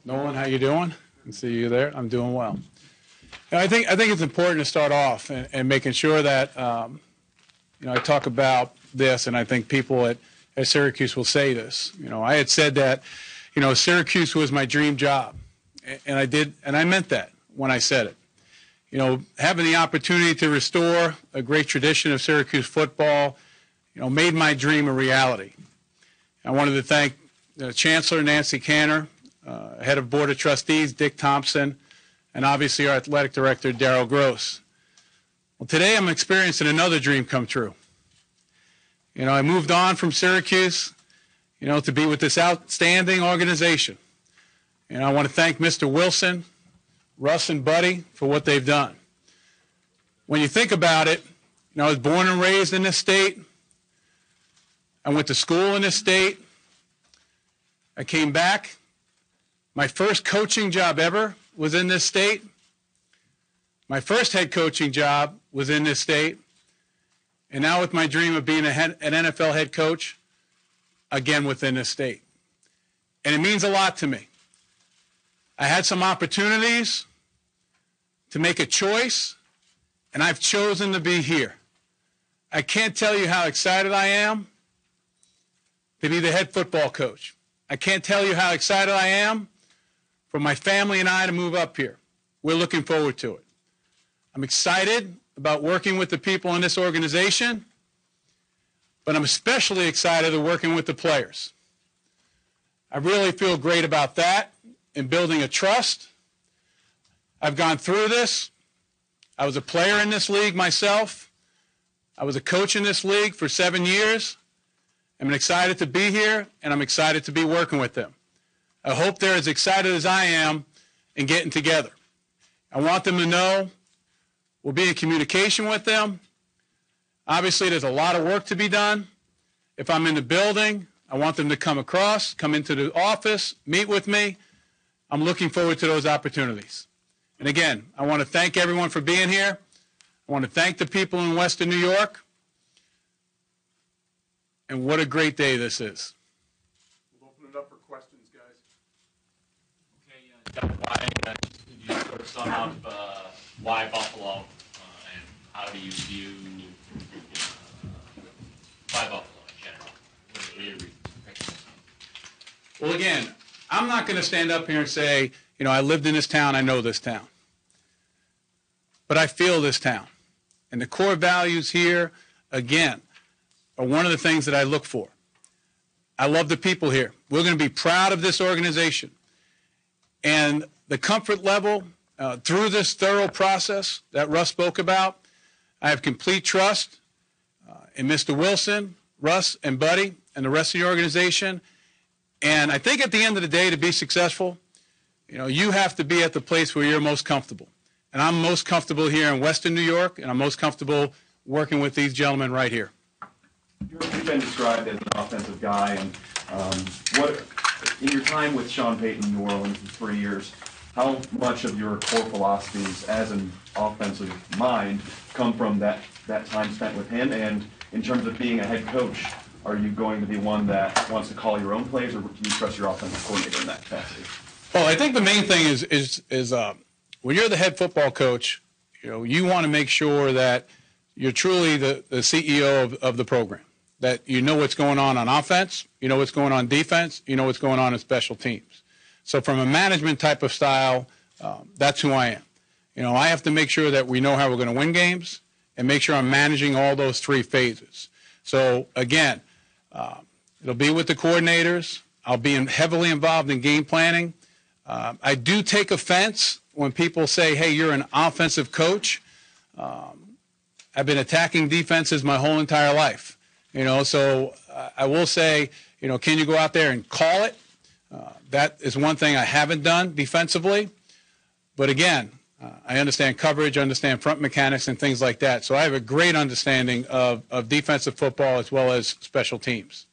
Nolan, how you doing? I see you there. I'm doing well. And I think it's important to start off and making sure that I talk about this, and I think people at Syracuse will say this. I had said that Syracuse was my dream job, and I did, and I meant that when I said it. Having the opportunity to restore a great tradition of Syracuse football, made my dream a reality. I wanted to thank Chancellor Nancy Canner, head of Board of Trustees Dick Thompson, and obviously our athletic director Darryl Gross. Well, today I'm experiencing another dream come true. I moved on from Syracuse, to be with this outstanding organization. And I want to thank Mr. Wilson, Russ, and Buddy for what they've done. When you think about it, I was born and raised in this state. I went to school in this state. I came back. My first coaching job ever was in this state. My first head coaching job was in this state. And now with my dream of being an NFL head coach, again within this state. And it means a lot to me. I had some opportunities to make a choice, and I've chosen to be here. I can't tell you how excited I am to be the head football coach. I can't tell you how excited I am for my family and I to move up here. We're looking forward to it. I'm excited about working with the people in this organization, but I'm especially excited about working with the players. I really feel great about that and building a trust. I've gone through this. I was a player in this league myself. I was a coach in this league for 7 years. I'm excited to be here, and I'm excited to be working with them. I hope they're as excited as I am in getting together. I want them to know we'll be in communication with them. Obviously, there's a lot of work to be done. If I'm in the building, I want them to come across, come into the office, meet with me. I'm looking forward to those opportunities. And again, I want to thank everyone for being here. I want to thank the people in Western New York. And what a great day this is. We'll open it up for questions, guys. Okay, why, could you sort of sum up why Buffalo, and how do you view why Buffalo in general? What are your reasons? Well, again, I'm not going to stand up here and say, I lived in this town, I know this town. But I feel this town. And the core values here, again, are one of the things that I look for. I love the people here. We're going to be proud of this organization. And the comfort level through this thorough process that Russ spoke about, I have complete trust in Mr. Wilson, Russ, and Buddy, and the rest of the organization. And I think at the end of the day, to be successful, you have to be at the place where you're most comfortable. And I'm most comfortable here in Western New York, and I'm most comfortable working with these gentlemen right here. You've been described as an offensive guy, and what in your time with Sean Payton in New Orleans in 3 years, how much of your core philosophies as an offensive mind come from that time spent with him? And in terms of being a head coach, are you going to be one that wants to call your own plays, or can you trust your offensive coordinator in that capacity? Well, I think the main thing is when you're the head football coach, you want to make sure that you're truly the CEO of the program. That you know what's going on offense, you know what's going on defense, you know what's going on in special teams. So from a management type of style, that's who I am. I have to make sure that we know how we're going to win games and make sure I'm managing all those three phases. So again, it'll be with the coordinators. I'll be heavily involved in game planning. I do take offense when people say, hey, you're an offensive coach. I've been attacking defenses my whole entire life. So I will say, can you go out there and call it? That is one thing I haven't done defensively. But again, I understand coverage, understand front mechanics and things like that. So I have a great understanding of defensive football as well as special teams.